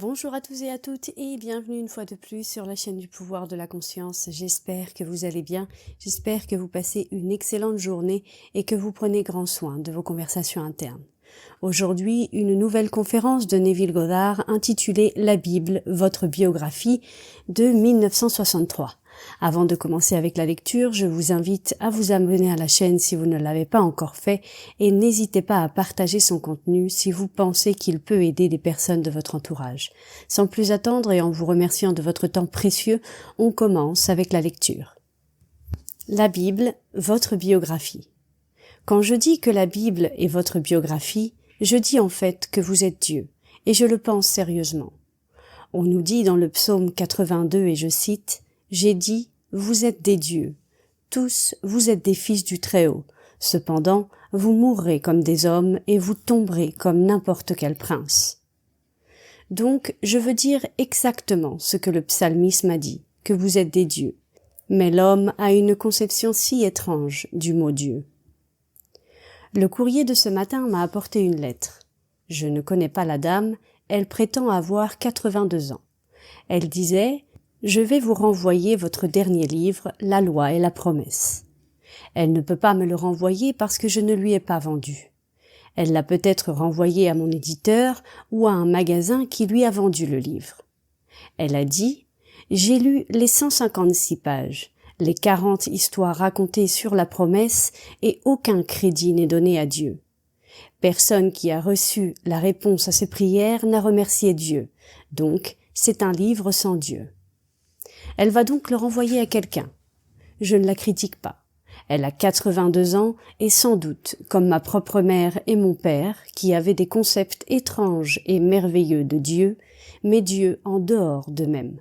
Bonjour à tous et à toutes et bienvenue une fois de plus sur la chaîne du pouvoir de la conscience. J'espère que vous allez bien, j'espère que vous passez une excellente journée et que vous prenez grand soin de vos conversations internes. Aujourd'hui, une nouvelle conférence de Neville Goddard intitulée La Bible, votre biographie de 1963. Avant de commencer avec la lecture, je vous invite à vous abonner à la chaîne si vous ne l'avez pas encore fait et n'hésitez pas à partager son contenu si vous pensez qu'il peut aider des personnes de votre entourage. Sans plus attendre et en vous remerciant de votre temps précieux, on commence avec la lecture. La Bible, votre biographie. Quand je dis que la Bible est votre biographie, je dis en fait que vous êtes Dieu, et je le pense sérieusement. On nous dit dans le psaume 82, et je cite, « J'ai dit, vous êtes des dieux. Tous, vous êtes des fils du Très-Haut. Cependant, vous mourrez comme des hommes et vous tomberez comme n'importe quel prince. » Donc, je veux dire exactement ce que le psalmiste m'a dit, que vous êtes des dieux. Mais l'homme a une conception si étrange du mot Dieu. Le courrier de ce matin m'a apporté une lettre. Je ne connais pas la dame, elle prétend avoir 82 ans. Elle disait « Je vais vous renvoyer votre dernier livre, La loi et la promesse ». Elle ne peut pas me le renvoyer parce que je ne lui ai pas vendu. Elle l'a peut-être renvoyé à mon éditeur ou à un magasin qui lui a vendu le livre. Elle a dit « J'ai lu les 156 pages, les 40 histoires racontées sur la promesse et aucun crédit n'est donné à Dieu. Personne qui a reçu la réponse à ses prières n'a remercié Dieu, donc c'est un livre sans Dieu. » Elle va donc le renvoyer à quelqu'un. Je ne la critique pas. Elle a 82 ans et sans doute, comme ma propre mère et mon père, qui avaient des concepts étranges et merveilleux de Dieu, mais Dieu en dehors d'eux-mêmes.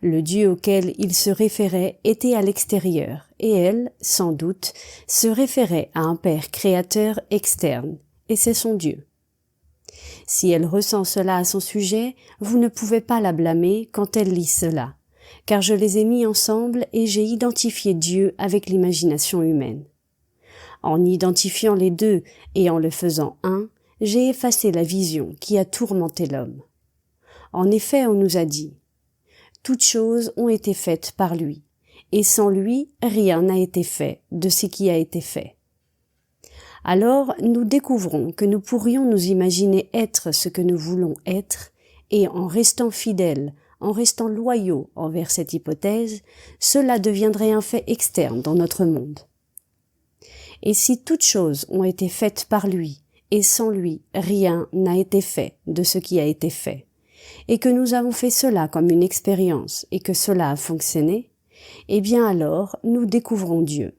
Le Dieu auquel il se référait était à l'extérieur, et elle, sans doute, se référait à un Père créateur externe, et c'est son Dieu. Si elle ressent cela à son sujet, vous ne pouvez pas la blâmer quand elle lit cela, car je les ai mis ensemble et j'ai identifié Dieu avec l'imagination humaine. En identifiant les deux et en le faisant un, j'ai effacé la vision qui a tourmenté l'homme. En effet, on nous a dit « Toutes choses ont été faites par lui, et sans lui, rien n'a été fait de ce qui a été fait. » Alors, nous découvrons que nous pourrions nous imaginer être ce que nous voulons être, et en restant fidèles, en restant loyaux envers cette hypothèse, cela deviendrait un fait externe dans notre monde. Et si toutes choses ont été faites par lui, et sans lui, rien n'a été fait de ce qui a été fait, et que nous avons fait cela comme une expérience et que cela a fonctionné, eh bien alors nous découvrons Dieu.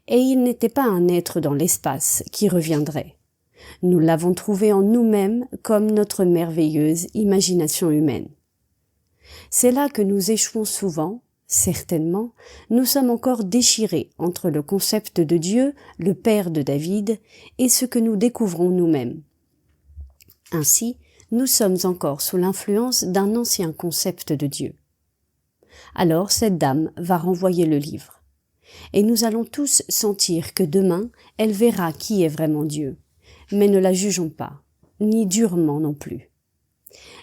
Et il n'était pas un être dans l'espace qui reviendrait. Nous l'avons trouvé en nous-mêmes comme notre merveilleuse imagination humaine. C'est là que nous échouons souvent, certainement, nous sommes encore déchirés entre le concept de Dieu, le Père de David, et ce que nous découvrons nous-mêmes. Ainsi, nous sommes encore sous l'influence d'un ancien concept de Dieu. Alors cette dame va renvoyer le livre. Et nous allons tous sentir que demain, elle verra qui est vraiment Dieu. Mais ne la jugeons pas, ni durement non plus.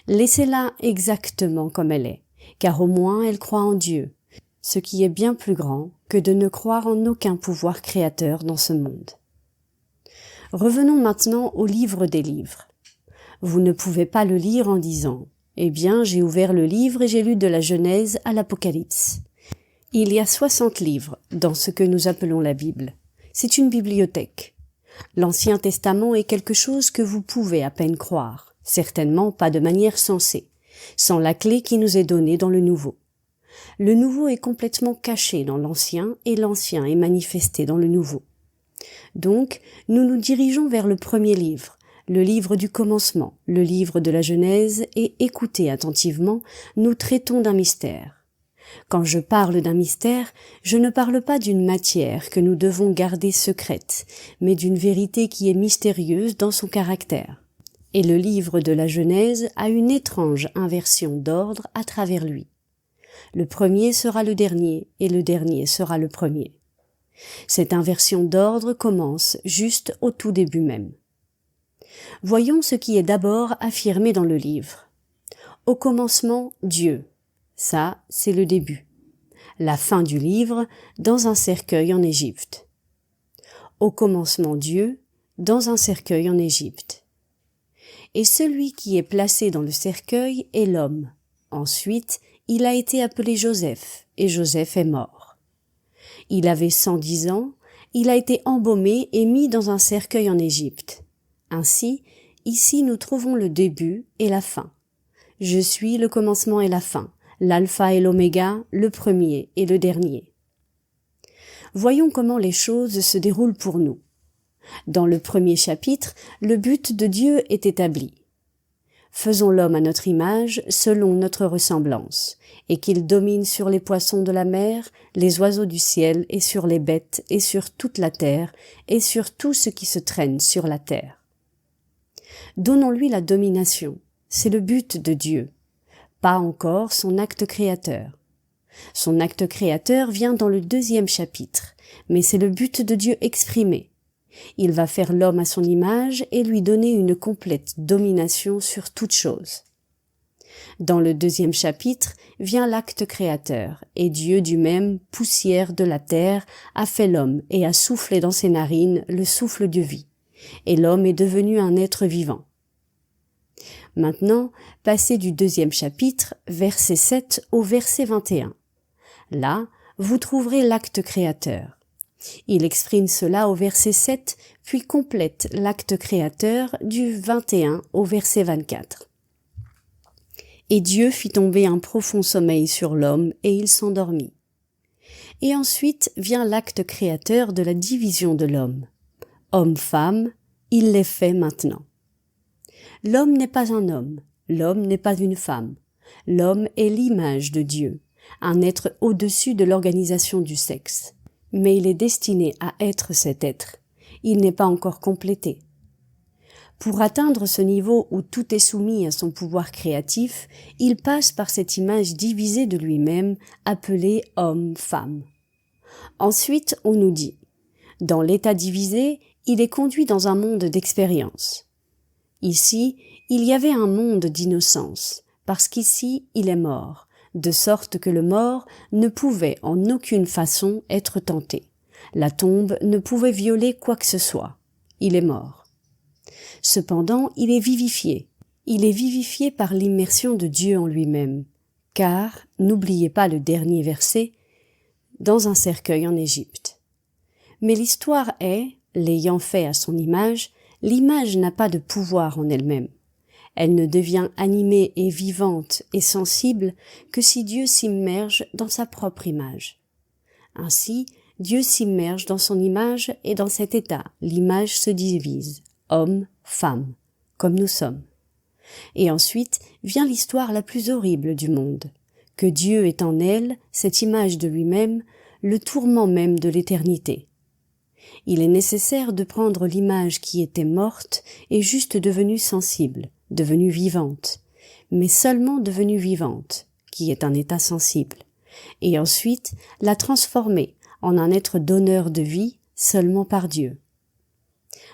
Laissez-la exactement comme elle est, car au moins elle croit en Dieu, ce qui est bien plus grand que de ne croire en aucun pouvoir créateur dans ce monde. Revenons maintenant au livre des livres. Vous ne pouvez pas le lire en disant « Eh bien, j'ai ouvert le livre et j'ai lu de la Genèse à l'Apocalypse ». Il y a 60 livres dans ce que nous appelons la Bible. C'est une bibliothèque. L'Ancien Testament est quelque chose que vous pouvez à peine croire, certainement pas de manière sensée, sans la clé qui nous est donnée dans le Nouveau. Le Nouveau est complètement caché dans l'Ancien et l'Ancien est manifesté dans le Nouveau. Donc, nous nous dirigeons vers le premier livre, le livre du commencement, le livre de la Genèse, et écoutez attentivement, nous traitons d'un mystère. Quand je parle d'un mystère, je ne parle pas d'une matière que nous devons garder secrète, mais d'une vérité qui est mystérieuse dans son caractère. Et le livre de la Genèse a une étrange inversion d'ordre à travers lui. Le premier sera le dernier, et le dernier sera le premier. Cette inversion d'ordre commence juste au tout début même. Voyons ce qui est d'abord affirmé dans le livre. Au commencement, Dieu. Ça, c'est le début. La fin du livre, dans un cercueil en Égypte. Au commencement, Dieu, dans un cercueil en Égypte. Et celui qui est placé dans le cercueil est l'homme. Ensuite, il a été appelé Joseph, et Joseph est mort. Il avait 110 ans, il a été embaumé et mis dans un cercueil en Égypte. Ainsi, ici nous trouvons le début et la fin. Je suis le commencement et la fin, l'alpha et l'oméga, le premier et le dernier. Voyons comment les choses se déroulent pour nous. Dans le premier chapitre, le but de Dieu est établi. Faisons l'homme à notre image, selon notre ressemblance, et qu'il domine sur les poissons de la mer, les oiseaux du ciel, et sur les bêtes, et sur toute la terre, et sur tout ce qui se traîne sur la terre. Donnons-lui la domination, c'est le but de Dieu, pas encore son acte créateur. Son acte créateur vient dans le deuxième chapitre, mais c'est le but de Dieu exprimé. Il va faire l'homme à son image et lui donner une complète domination sur toute chose. Dans le deuxième chapitre vient l'acte créateur, et Dieu du même, poussière de la terre, a fait l'homme et a soufflé dans ses narines le souffle de vie, et l'homme est devenu un être vivant. Maintenant, passez du deuxième chapitre, verset 7 au verset 21. Là, vous trouverez l'acte créateur. Il exprime cela au verset 7, puis complète l'acte créateur du 21 au verset 24. Et Dieu fit tomber un profond sommeil sur l'homme, et il s'endormit. Et ensuite vient l'acte créateur de la division de l'homme. Homme-femme, il les fait maintenant. L'homme n'est pas un homme, l'homme n'est pas une femme. L'homme est l'image de Dieu, un être au-dessus de l'organisation du sexe. Mais il est destiné à être cet être. Il n'est pas encore complété. Pour atteindre ce niveau où tout est soumis à son pouvoir créatif, il passe par cette image divisée de lui-même, appelée homme-femme. Ensuite, on nous dit, dans l'état divisé, il est conduit dans un monde d'expérience. Ici, il y avait un monde d'innocence, parce qu'ici, il est mort, de sorte que le mort ne pouvait en aucune façon être tenté. La tombe ne pouvait violer quoi que ce soit. Il est mort. Cependant, il est vivifié. Il est vivifié par l'immersion de Dieu en lui-même. Car, n'oubliez pas le dernier verset, dans un cercueil en Égypte. Mais l'histoire est, l'ayant fait à son image, l'image n'a pas de pouvoir en elle-même. Elle ne devient animée et vivante et sensible que si Dieu s'immerge dans sa propre image. Ainsi, Dieu s'immerge dans son image et dans cet état, l'image se divise, homme, femme, comme nous sommes. Et ensuite vient l'histoire la plus horrible du monde, que Dieu est en elle, cette image de lui-même, le tourment même de l'éternité. Il est nécessaire de prendre l'image qui était morte et juste devenue sensible, devenue vivante, mais seulement devenue vivante, qui est un état sensible, et ensuite la transformer en un être donneur de vie seulement par Dieu.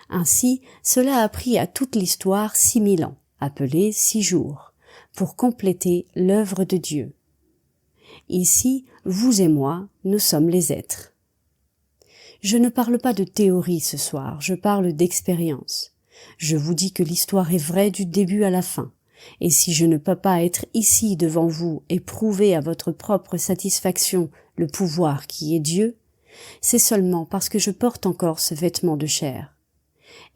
Ainsi, cela a pris à toute l'histoire 6000 ans, appelés 6 jours, pour compléter l'œuvre de Dieu. Ici, vous et moi, nous sommes les êtres. Je ne parle pas de théorie ce soir, je parle d'expérience. Je vous dis que l'histoire est vraie du début à la fin, et si je ne peux pas être ici devant vous et prouver à votre propre satisfaction le pouvoir qui est Dieu, c'est seulement parce que je porte encore ce vêtement de chair.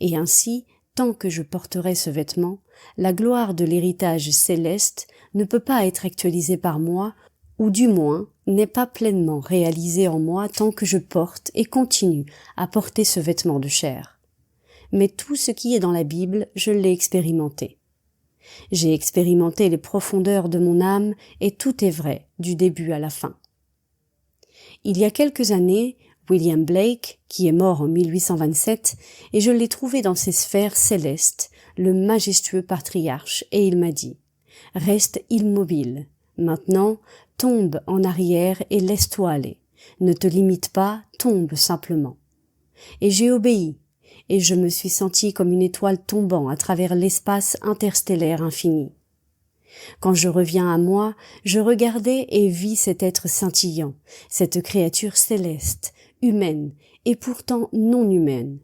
Et ainsi, tant que je porterai ce vêtement, la gloire de l'héritage céleste ne peut pas être actualisée par moi, ou du moins n'est pas pleinement réalisée en moi tant que je porte et continue à porter ce vêtement de chair. Mais tout ce qui est dans la Bible, je l'ai expérimenté. J'ai expérimenté les profondeurs de mon âme et tout est vrai, du début à la fin. Il y a quelques années, William Blake, qui est mort en 1827, et je l'ai trouvé dans ses sphères célestes, le majestueux patriarche, et il m'a dit « Reste immobile. Maintenant, tombe en arrière et laisse-toi aller. Ne te limite pas, tombe simplement. » Et j'ai obéi, et je me suis sentie comme une étoile tombant à travers l'espace interstellaire infini. Quand je reviens à moi, je regardais et vis cet être scintillant, cette créature céleste, humaine, et pourtant non humaine.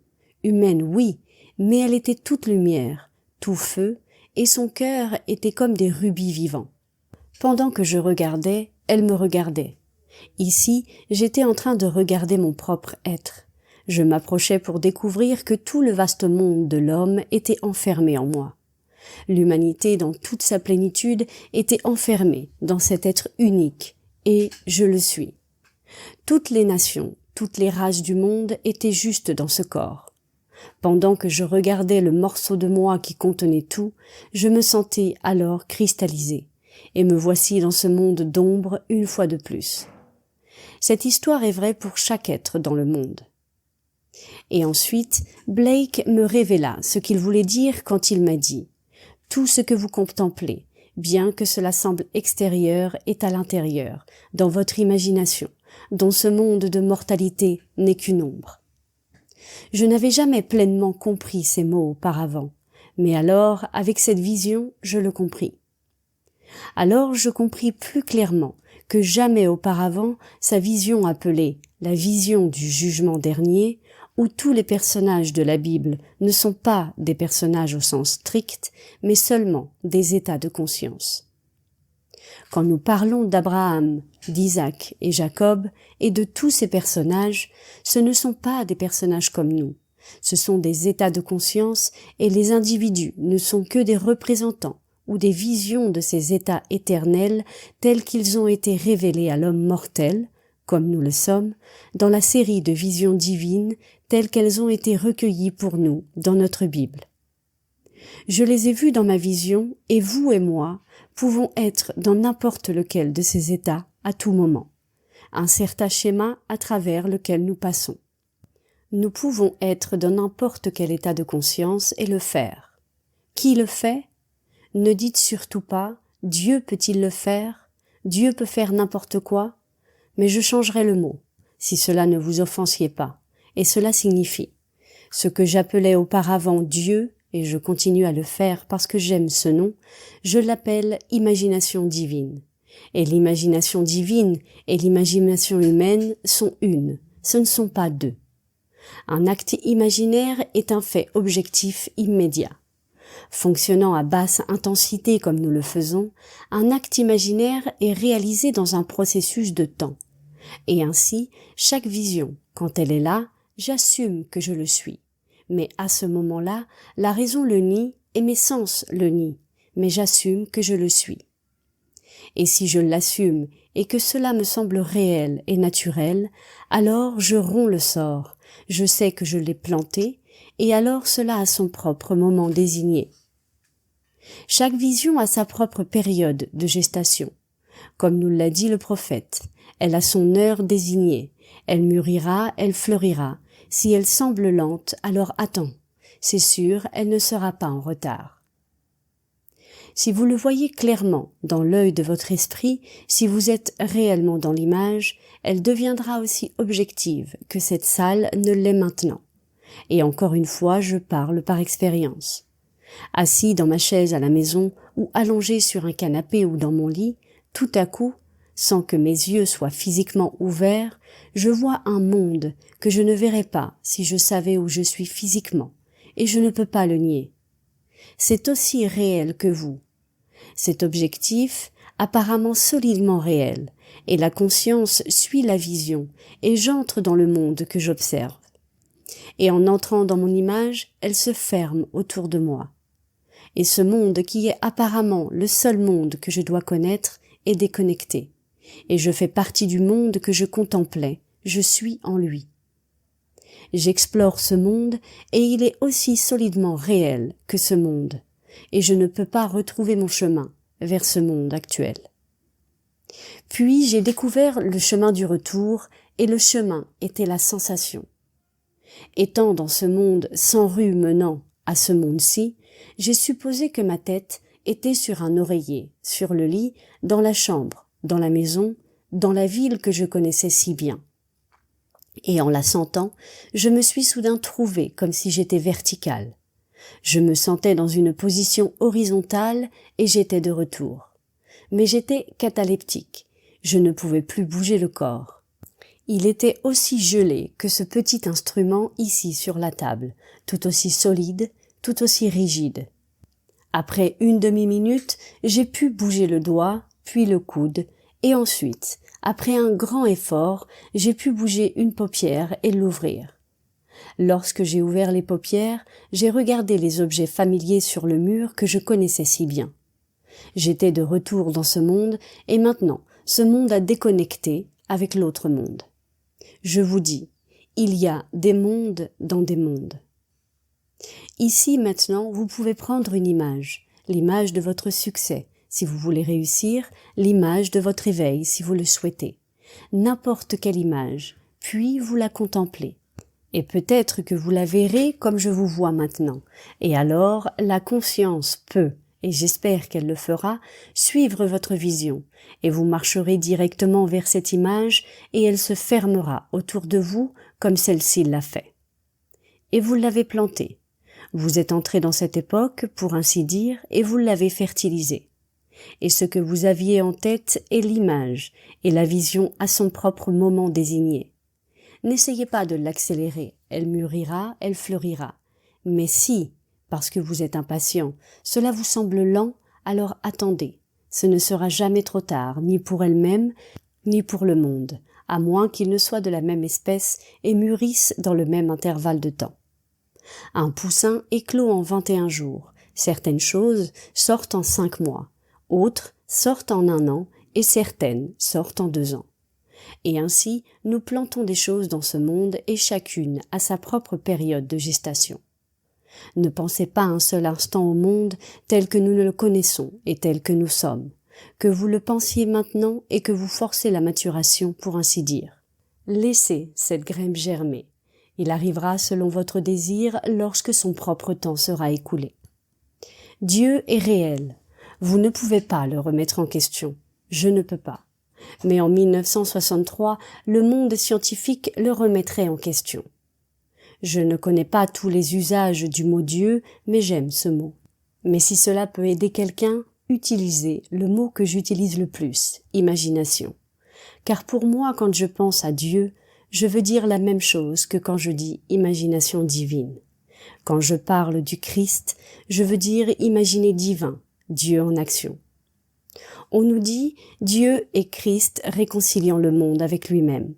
Humaine, oui, mais elle était toute lumière, tout feu, et son cœur était comme des rubis vivants. Pendant que je regardais, elle me regardait. Ici, j'étais en train de regarder mon propre être. Je m'approchais pour découvrir que tout le vaste monde de l'homme était enfermé en moi. L'humanité dans toute sa plénitude était enfermée dans cet être unique, et je le suis. Toutes les nations, toutes les races du monde étaient juste dans ce corps. Pendant que je regardais le morceau de moi qui contenait tout, je me sentais alors cristallisé, et me voici dans ce monde d'ombre une fois de plus. Cette histoire est vraie pour chaque être dans le monde. Et ensuite, Blake me révéla ce qu'il voulait dire quand il m'a dit « Tout ce que vous contemplez, bien que cela semble extérieur, est à l'intérieur, dans votre imagination, dont ce monde de mortalité n'est qu'une ombre. » Je n'avais jamais pleinement compris ces mots auparavant, mais alors, avec cette vision, je le compris. Alors je compris plus clairement que jamais auparavant sa vision appelée la vision du jugement dernier, où tous les personnages de la Bible ne sont pas des personnages au sens strict, mais seulement des états de conscience. Quand nous parlons d'Abraham, d'Isaac et Jacob et de tous ces personnages, ce ne sont pas des personnages comme nous. Ce sont des états de conscience et les individus ne sont que des représentants ou des visions de ces états éternels tels qu'ils ont été révélés à l'homme mortel, comme nous le sommes, dans la série de visions divines telles qu'elles ont été recueillies pour nous dans notre Bible. Je les ai vues dans ma vision et vous et moi pouvons être dans n'importe lequel de ces états à tout moment, un certain schéma à travers lequel nous passons. Nous pouvons être dans n'importe quel état de conscience et le faire. Qui le fait? Ne dites surtout pas « Dieu peut-il le faire? Dieu peut faire n'importe quoi ?» Mais je changerai le mot, si cela ne vous offensiez pas, et cela signifie « Ce que j'appelais auparavant Dieu, et je continue à le faire parce que j'aime ce nom, je l'appelle imagination divine. Et l'imagination divine et l'imagination humaine sont une, ce ne sont pas deux. Un acte imaginaire est un fait objectif immédiat. Fonctionnant à basse intensité comme nous le faisons, un acte imaginaire est réalisé dans un processus de temps. Et ainsi, chaque vision, quand elle est là, j'assume que je le suis. Mais à ce moment-là, la raison le nie et mes sens le nient, mais j'assume que je le suis. Et si je l'assume et que cela me semble réel et naturel, alors je romps le sort, je sais que je l'ai planté, et alors cela a son propre moment désigné. Chaque vision a sa propre période de gestation. Comme nous l'a dit le prophète, elle a son heure désignée, elle mûrira, elle fleurira. Si elle semble lente, alors attends, c'est sûr, elle ne sera pas en retard. Si vous le voyez clairement dans l'œil de votre esprit, si vous êtes réellement dans l'image, elle deviendra aussi objective que cette salle ne l'est maintenant. Et encore une fois, je parle par expérience. Assis dans ma chaise à la maison ou allongé sur un canapé ou dans mon lit, tout à coup, sans que mes yeux soient physiquement ouverts, je vois un monde que je ne verrais pas si je savais où je suis physiquement, et je ne peux pas le nier. C'est aussi réel que vous. C'est objectif, apparemment solidement réel, et la conscience suit la vision, et j'entre dans le monde que j'observe. Et en entrant dans mon image, elle se ferme autour de moi. Et ce monde qui est apparemment le seul monde que je dois connaître est déconnecté. Et je fais partie du monde que je contemplais, je suis en lui. J'explore ce monde et il est aussi solidement réel que ce monde, et je ne peux pas retrouver mon chemin vers ce monde actuel. Puis j'ai découvert le chemin du retour et le chemin était la sensation. Étant dans ce monde sans rue menant à ce monde-ci, j'ai supposé que ma tête était sur un oreiller, sur le lit, dans la chambre, dans la maison, dans la ville que je connaissais si bien. Et en la sentant, je me suis soudain trouvée comme si j'étais verticale. Je me sentais dans une position horizontale et j'étais de retour. Mais j'étais cataleptique. Je ne pouvais plus bouger le corps. Il était aussi gelé que ce petit instrument ici sur la table, tout aussi solide, tout aussi rigide. Après une demi-minute, j'ai pu bouger le doigt, puis le coude, et ensuite, après un grand effort, j'ai pu bouger une paupière et l'ouvrir. Lorsque j'ai ouvert les paupières, j'ai regardé les objets familiers sur le mur que je connaissais si bien. J'étais de retour dans ce monde, et maintenant, ce monde a déconnecté avec l'autre monde. Je vous dis, il y a des mondes dans des mondes. Ici, maintenant, vous pouvez prendre une image, l'image de votre succès, si vous voulez réussir, l'image de votre éveil, si vous le souhaitez. N'importe quelle image, puis vous la contemplez. Et peut-être que vous la verrez comme je vous vois maintenant. Et alors, la conscience peut, et j'espère qu'elle le fera, suivre votre vision, et vous marcherez directement vers cette image, et elle se fermera autour de vous comme celle-ci l'a fait. Et vous l'avez plantée. Vous êtes entré dans cette époque, pour ainsi dire, et vous l'avez fertilisée. Et ce que vous aviez en tête est l'image, et la vision à son propre moment désigné. N'essayez pas de l'accélérer, elle mûrira, elle fleurira. Mais si, parce que vous êtes impatient, cela vous semble lent, alors attendez. Ce ne sera jamais trop tard, ni pour elle-même, ni pour le monde, à moins qu'ils ne soient de la même espèce et mûrissent dans le même intervalle de temps. Un poussin éclot en 21 jours. Certaines choses sortent en 5 mois, autres sortent en 1 an et certaines sortent en 2 ans. Et ainsi, nous plantons des choses dans ce monde et chacune a sa propre période de gestation. Ne pensez pas un seul instant au monde tel que nous le connaissons et tel que nous sommes, que vous le pensiez maintenant et que vous forcez la maturation pour ainsi dire. Laissez cette graine germer. Il arrivera selon votre désir lorsque son propre temps sera écoulé. Dieu est réel. Vous ne pouvez pas le remettre en question. Je ne peux pas. Mais en 1963, le monde scientifique le remettrait en question. Je ne connais pas tous les usages du mot Dieu, mais j'aime ce mot. Mais si cela peut aider quelqu'un, utilisez le mot que j'utilise le plus, imagination. Car pour moi, quand je pense à Dieu, je veux dire la même chose que quand je dis imagination divine. Quand je parle du Christ, je veux dire imaginer divin, Dieu en action. On nous dit Dieu et Christ réconciliant le monde avec lui-même.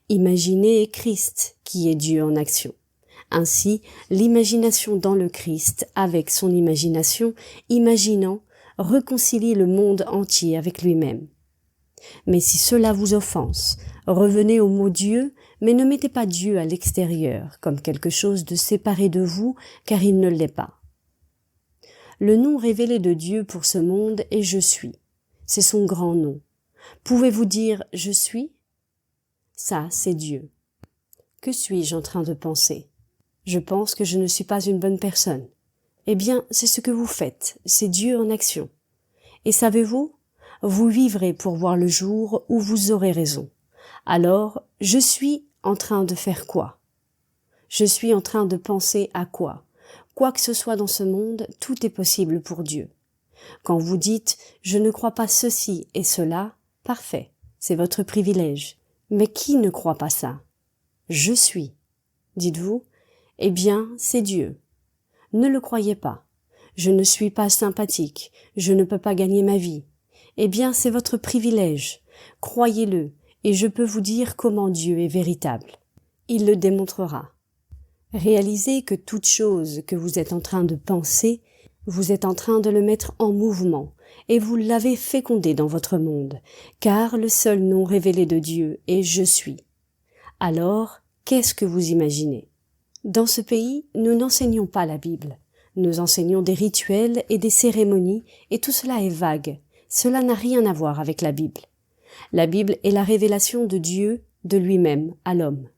Imaginez Christ qui est Dieu en action. Ainsi, l'imagination dans le Christ, avec son imagination, imaginant, réconcilie le monde entier avec lui-même. Mais si cela vous offense, revenez au mot Dieu, mais ne mettez pas Dieu à l'extérieur, comme quelque chose de séparé de vous, car il ne l'est pas. Le nom révélé de Dieu pour ce monde est « Je suis ». C'est son grand nom. Pouvez-vous dire « Je suis » ? Ça, c'est Dieu. Que suis-je en train de penser ? Je pense que je ne suis pas une bonne personne. Eh bien, c'est ce que vous faites, c'est Dieu en action. Et savez-vous ? Vous vivrez pour voir le jour où vous aurez raison. Alors, je suis en train de faire quoi ? Je suis en train de penser à quoi ? Quoi que ce soit dans ce monde, tout est possible pour Dieu. Quand vous dites « je ne crois pas ceci et cela », parfait, c'est votre privilège. Mais qui ne croit pas ça ? Je suis. Dites-vous ? Eh bien, c'est Dieu. Ne le croyez pas. Je ne suis pas sympathique, je ne peux pas gagner ma vie. Eh bien, c'est votre privilège. Croyez-le, et je peux vous dire comment Dieu est véritable. Il le démontrera. Réalisez que toute chose que vous êtes en train de penser, vous êtes en train de le mettre en mouvement, et vous l'avez fécondé dans votre monde, car le seul nom révélé de Dieu est « Je suis ». Alors, qu'est-ce que vous imaginez ? Dans ce pays, nous n'enseignons pas la Bible. Nous enseignons des rituels et des cérémonies, et tout cela est vague. Cela n'a rien à voir avec la Bible. La Bible est la révélation de Dieu, de lui-même, à l'homme.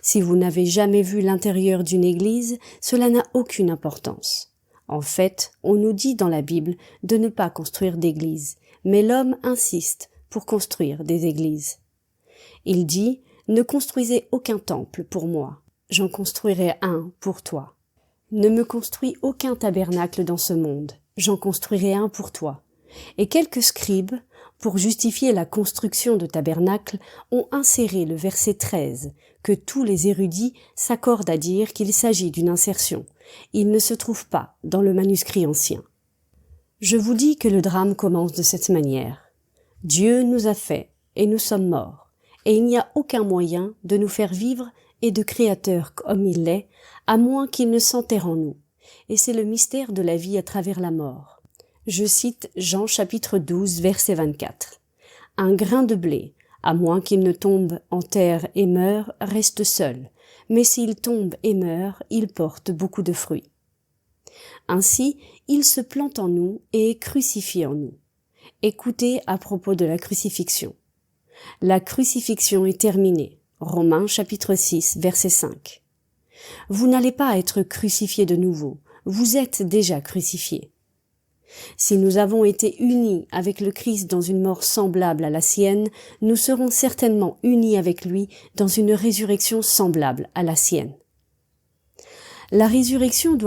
Si vous n'avez jamais vu l'intérieur d'une église, cela n'a aucune importance. En fait, on nous dit dans la Bible de ne pas construire d'église, mais l'homme insiste pour construire des églises. Il dit « Ne construisez aucun temple pour moi, j'en construirai un pour toi ». Ne me construis aucun tabernacle dans ce monde, j'en construirai un pour toi. Et quelques scribes, pour justifier la construction de tabernacles, ont inséré le verset 13, que tous les érudits s'accordent à dire qu'il s'agit d'une insertion. Il ne se trouve pas dans le manuscrit ancien. Je vous dis que le drame commence de cette manière. Dieu nous a fait, et nous sommes morts, et il n'y a aucun moyen de nous faire vivre et de créateur comme il l'est, à moins qu'il ne s'enterre en nous. Et c'est le mystère de la vie à travers la mort. Je cite Jean chapitre 12, verset 24. Un grain de blé, à moins qu'il ne tombe en terre et meure, reste seul, mais s'il tombe et meurt, il porte beaucoup de fruits. Ainsi, il se plante en nous et est crucifié en nous. Écoutez à propos de la crucifixion. La crucifixion est terminée. Romains chapitre 6, verset 5. Vous n'allez pas être crucifiés de nouveau, vous êtes déjà crucifiés. Si nous avons été unis avec le Christ dans une mort semblable à la sienne, nous serons certainement unis avec lui dans une résurrection semblable à la sienne. La résurrection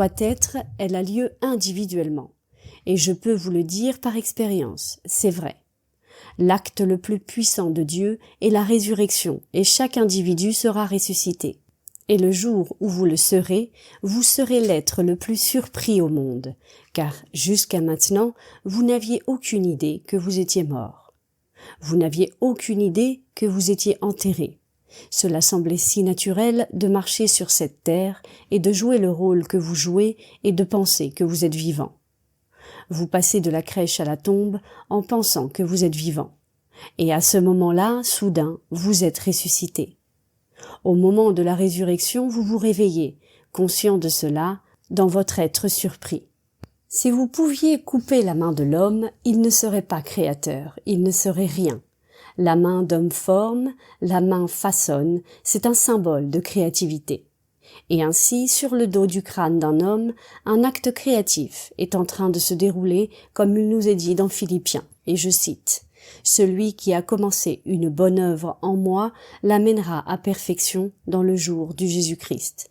elle a lieu individuellement. Et je peux vous le dire par expérience, c'est vrai. L'acte le plus puissant de Dieu est la résurrection, et chaque individu sera ressuscité. Et le jour où vous le serez, vous serez l'être le plus surpris au monde, car jusqu'à maintenant, vous n'aviez aucune idée que vous étiez mort. Vous n'aviez aucune idée que vous étiez enterré. Cela semblait si naturel de marcher sur cette terre et de jouer le rôle que vous jouez et de penser que vous êtes vivant. Vous passez de la crèche à la tombe en pensant que vous êtes vivant. Et à ce moment-là, soudain, vous êtes ressuscité. Au moment de la résurrection, vous vous réveillez, conscient de cela, dans votre être surpris. Si vous pouviez couper la main de l'homme, il ne serait pas créateur, il ne serait rien. La main d'homme forme, la main façonne, c'est un symbole de créativité. Et ainsi, sur le dos du crâne d'un homme, un acte créatif est en train de se dérouler comme il nous est dit dans Philippiens, et je cite « Celui qui a commencé une bonne œuvre en moi l'amènera à perfection dans le jour du Jésus-Christ. »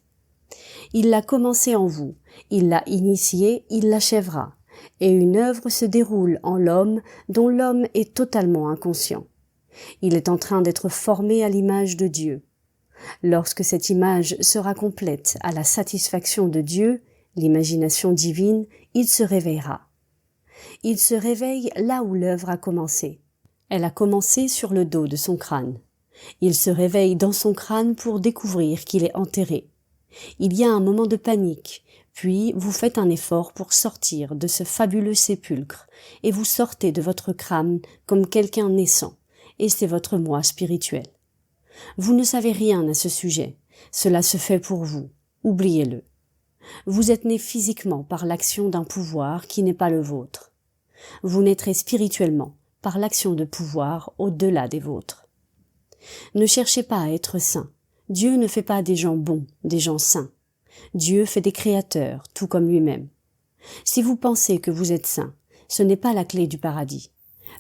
Il l'a commencé en vous, il l'a initié, il l'achèvera, et une œuvre se déroule en l'homme dont l'homme est totalement inconscient. Il est en train d'être formé à l'image de Dieu. Lorsque cette image sera complète à la satisfaction de Dieu, l'imagination divine, il se réveillera. Il se réveille là où l'œuvre a commencé. Elle a commencé sur le dos de son crâne. Il se réveille dans son crâne pour découvrir qu'il est enterré. Il y a un moment de panique, puis vous faites un effort pour sortir de ce fabuleux sépulcre, et vous sortez de votre crâne comme quelqu'un naissant, et c'est votre moi spirituel. Vous ne savez rien à ce sujet, cela se fait pour vous, oubliez-le. Vous êtes né physiquement par l'action d'un pouvoir qui n'est pas le vôtre. Vous naîtrez spirituellement par l'action de pouvoir au-delà des vôtres. Ne cherchez pas à être saint. Dieu ne fait pas des gens bons, des gens saints. Dieu fait des créateurs, tout comme lui-même. Si vous pensez que vous êtes saint, ce n'est pas la clé du paradis.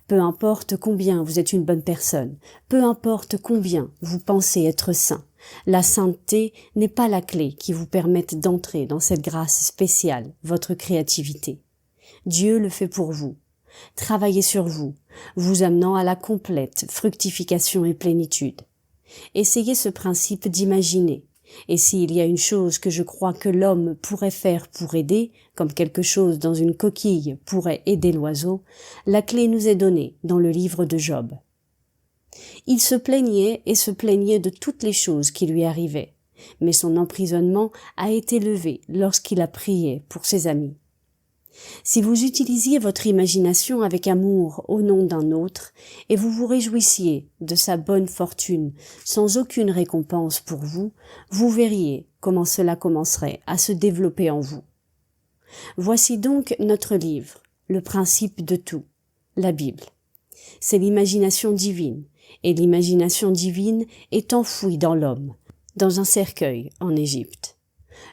Peu importe combien vous êtes une bonne personne, peu importe combien vous pensez être saint, la sainteté n'est pas la clé qui vous permette d'entrer dans cette grâce spéciale, votre créativité. Dieu le fait pour vous. Travaillez sur vous, vous amenant à la complète fructification et plénitude. Essayez ce principe d'imaginer. Et s'il y a une chose que je crois que l'homme pourrait faire pour aider, comme quelque chose dans une coquille pourrait aider l'oiseau, la clé nous est donnée dans le livre de Job. Il se plaignait et se plaignait de toutes les choses qui lui arrivaient, mais son emprisonnement a été levé lorsqu'il a prié pour ses amis. Si vous utilisiez votre imagination avec amour au nom d'un autre, et vous vous réjouissiez de sa bonne fortune sans aucune récompense pour vous, vous verriez comment cela commencerait à se développer en vous. Voici donc notre livre, le principe de tout, la Bible. C'est l'imagination divine, et l'imagination divine est enfouie dans l'homme, dans un cercueil en Égypte.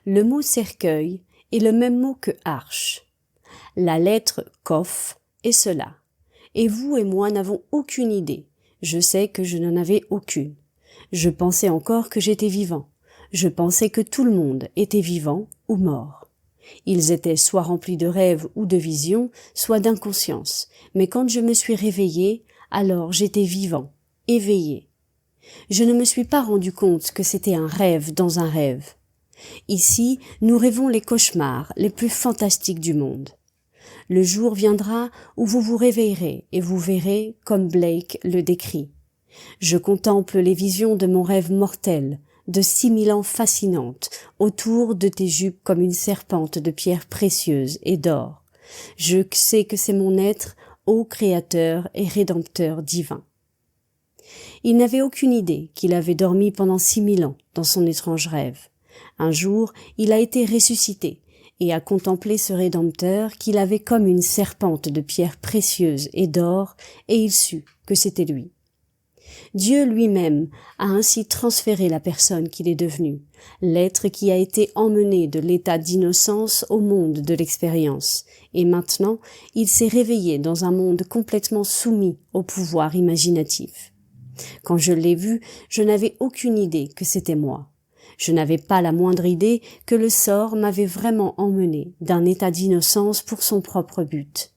Le mot cercueil est le même mot que arche. La lettre Kof est cela. Et vous et moi n'avons aucune idée. Je sais que je n'en avais aucune. Je pensais encore que j'étais vivant. Je pensais que tout le monde était vivant ou mort. Ils étaient soit remplis de rêves ou de visions, soit d'inconscience. Mais quand je me suis réveillé, alors j'étais vivant, éveillé. Je ne me suis pas rendu compte que c'était un rêve dans un rêve. Ici, nous rêvons les cauchemars les plus fantastiques du monde. Le jour viendra où vous vous réveillerez et vous verrez comme Blake le décrit. Je contemple les visions de mon rêve mortel, de 6000 ans fascinantes, autour de tes jupes comme une serpente de pierres précieuses et d'or. Je sais que c'est mon être, ô Créateur et Rédempteur divin. Il n'avait aucune idée qu'il avait dormi pendant 6000 ans dans son étrange rêve. Un jour, il a été ressuscité et a contemplé ce Rédempteur qu'il avait comme une serpente de pierres précieuses et d'or, et il sut que c'était lui. Dieu lui-même a ainsi transféré la personne qu'il est devenu, l'être qui a été emmené de l'état d'innocence au monde de l'expérience, et maintenant il s'est réveillé dans un monde complètement soumis au pouvoir imaginatif. Quand je l'ai vu, je n'avais aucune idée que c'était moi. Je n'avais pas la moindre idée que le sort m'avait vraiment emmené d'un état d'innocence pour son propre but.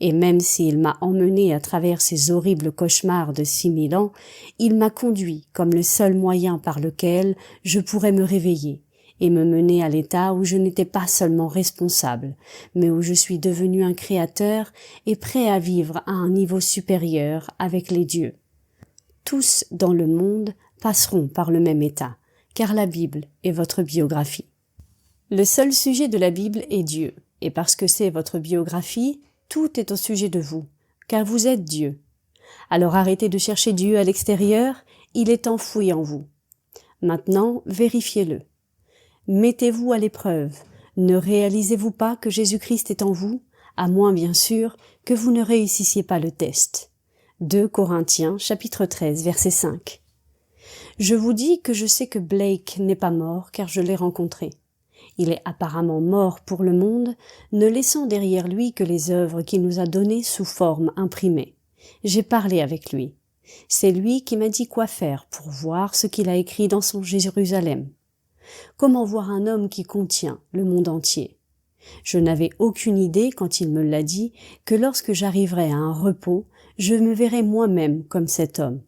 Et même s'il m'a emmené à travers ces horribles cauchemars de 6000 ans, il m'a conduit comme le seul moyen par lequel je pourrais me réveiller et me mener à l'état où je n'étais pas seulement responsable, mais où je suis devenu un créateur et prêt à vivre à un niveau supérieur avec les dieux. Tous dans le monde passeront par le même état, car la Bible est votre biographie. Le seul sujet de la Bible est Dieu, et parce que c'est votre biographie, tout est au sujet de vous, car vous êtes Dieu. Alors arrêtez de chercher Dieu à l'extérieur, il est enfoui en vous. Maintenant, vérifiez-le. Mettez-vous à l'épreuve. Ne réalisez-vous pas que Jésus-Christ est en vous, à moins bien sûr que vous ne réussissiez pas le test. 2 Corinthiens, chapitre 13, verset 5. Je vous dis que je sais que Blake n'est pas mort car je l'ai rencontré. Il est apparemment mort pour le monde, ne laissant derrière lui que les œuvres qu'il nous a données sous forme imprimée. J'ai parlé avec lui. C'est lui qui m'a dit quoi faire pour voir ce qu'il a écrit dans son Jérusalem. Comment voir un homme qui contient le monde entier? Je n'avais aucune idée, quand il me l'a dit, que lorsque j'arriverais à un repos, je me verrais moi-même comme cet homme.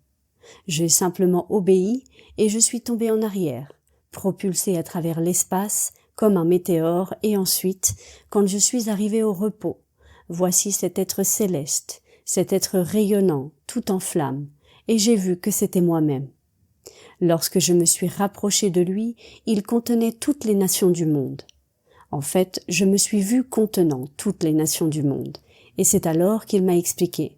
J'ai simplement obéi et je suis tombé en arrière, propulsé à travers l'espace comme un météore, et ensuite, quand je suis arrivé au repos, voici cet être céleste, cet être rayonnant, tout en flammes, et j'ai vu que c'était moi-même. Lorsque je me suis rapproché de lui, il contenait toutes les nations du monde. En fait, je me suis vu contenant toutes les nations du monde, et c'est alors qu'il m'a expliqué.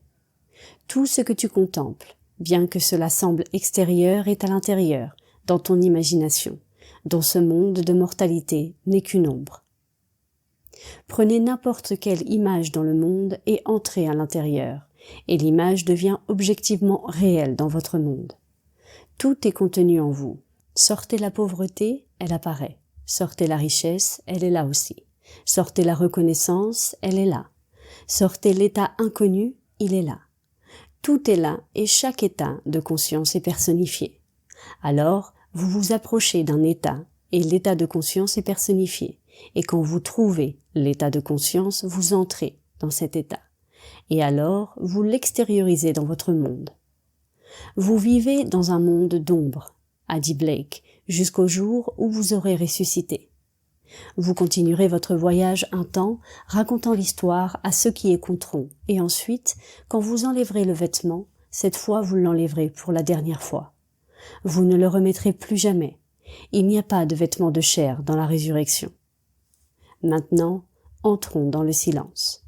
Tout ce que tu contemples, bien que cela semble extérieur, est à l'intérieur, dans ton imagination, dont ce monde de mortalité n'est qu'une ombre. Prenez n'importe quelle image dans le monde et entrez à l'intérieur, et l'image devient objectivement réelle dans votre monde. Tout est contenu en vous. Sortez la pauvreté, elle apparaît. Sortez la richesse, elle est là aussi. Sortez la reconnaissance, elle est là. Sortez l'état inconnu, il est là. Tout est là et chaque état de conscience est personnifié. Alors, vous vous approchez d'un état et l'état de conscience est personnifié. Et quand vous trouvez l'état de conscience, vous entrez dans cet état. Et alors, vous l'extériorisez dans votre monde. Vous vivez dans un monde d'ombre, a dit Blake, jusqu'au jour où vous aurez ressuscité. Vous continuerez votre voyage un temps, racontant l'histoire à ceux qui écouteront, et ensuite, quand vous enlèverez le vêtement, cette fois vous l'enlèverez pour la dernière fois. Vous ne le remettrez plus jamais. Il n'y a pas de vêtements de chair dans la résurrection. Maintenant, entrons dans le silence.